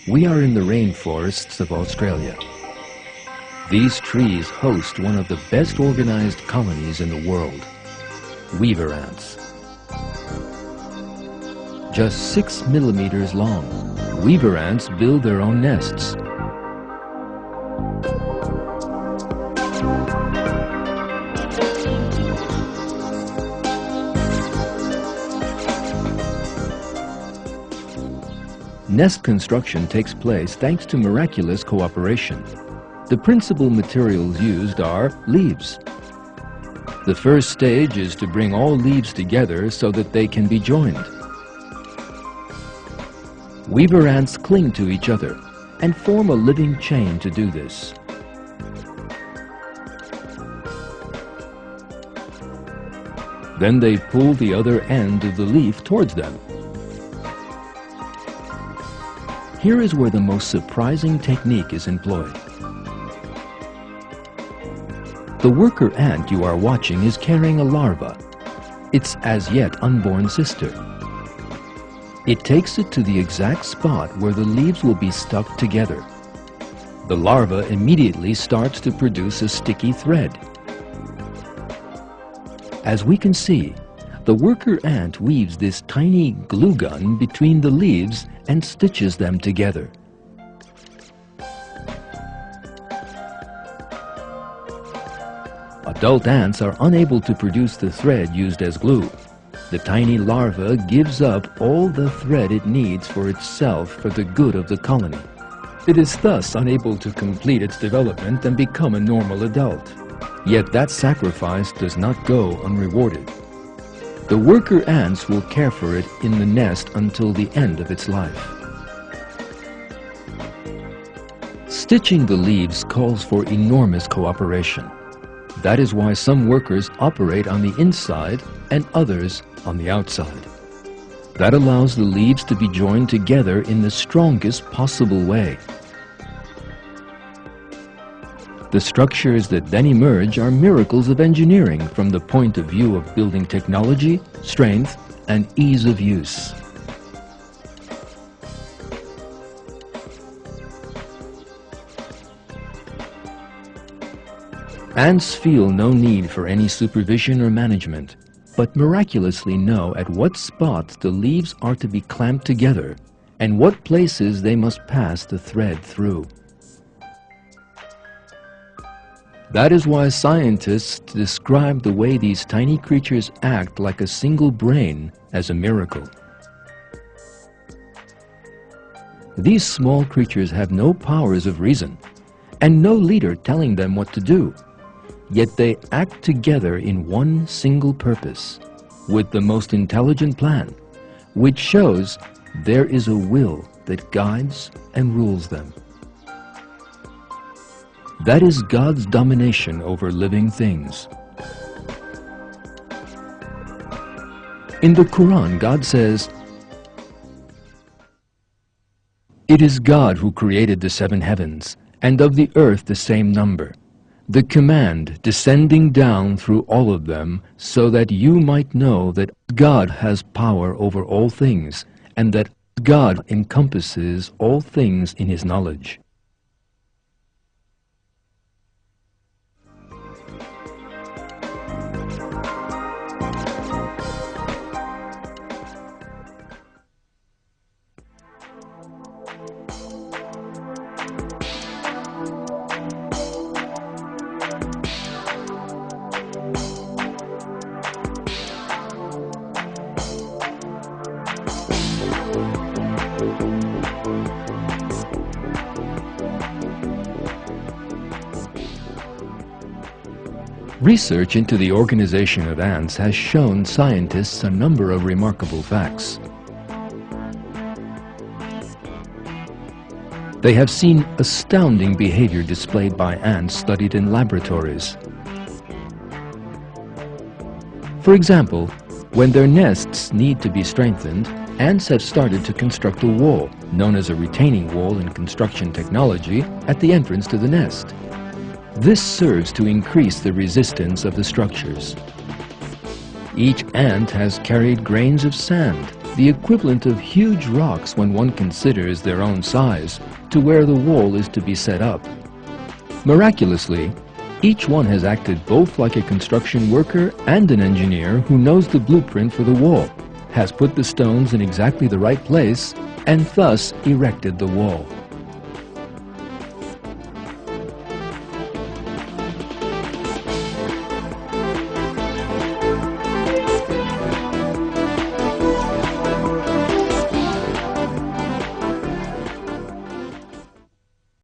We are in the rainforests of Australia. These trees host one of the best organized colonies in the world, weaver ants. Just 6 millimeters long, weaver ants build their own nests. Nest construction takes place thanks to miraculous cooperation. The principal materials used are leaves. The first stage is to bring all leaves together so that they can be joined. Weaver ants cling to each other and form a living chain to do this. Then they pull the other end of the leaf towards them. Here is where the most surprising technique is employed. The worker ant you are watching is carrying a larva, its as yet unborn sister. It takes it to the exact spot where the leaves will be stuck together. The larva immediately starts to produce a sticky thread. As we can see, the worker ant weaves this tiny glue gun between the leaves and stitches them together. Adult ants are unable to produce the thread used as glue. The tiny larva gives up all the thread it needs for itself for the good of the colony. It is thus unable to complete its development and become a normal adult. Yet that sacrifice does not go unrewarded. The worker ants will care for it in the nest until the end of its life. Stitching the leaves calls for enormous cooperation. That is why some workers operate on the inside and others on the outside. That allows the leaves to be joined together in the strongest possible way. The structures that then emerge are miracles of engineering from the point of view of building technology, strength, and ease of use. Ants feel no need for any supervision or management, but miraculously know at what spots the leaves are to be clamped together and what places they must pass the thread through. That is why scientists describe the way these tiny creatures act like a single brain as a miracle. These small creatures have no powers of reason and no leader telling them what to do. Yet they act together in one single purpose, with the most intelligent plan, which shows there is a will that guides and rules them. That is God's domination over living things. In the Quran, God says, "It is God who created the 7 heavens, and of the earth the same number. The command descending down through all of them, so that you might know that God has power over all things, and that God encompasses all things in His knowledge." Research into the organization of ants has shown scientists a number of remarkable facts. They have seen astounding behavior displayed by ants studied in laboratories. For example, when their nests need to be strengthened, ants have started to construct a wall, known as a retaining wall in construction technology, at the entrance to the nest. This serves to increase the resistance of the structures. Each ant has carried grains of sand, the equivalent of huge rocks when one considers their own size, to where the wall is to be set up. Miraculously, each one has acted both like a construction worker and an engineer who knows the blueprint for the wall, has put the stones in exactly the right place, and thus erected the wall.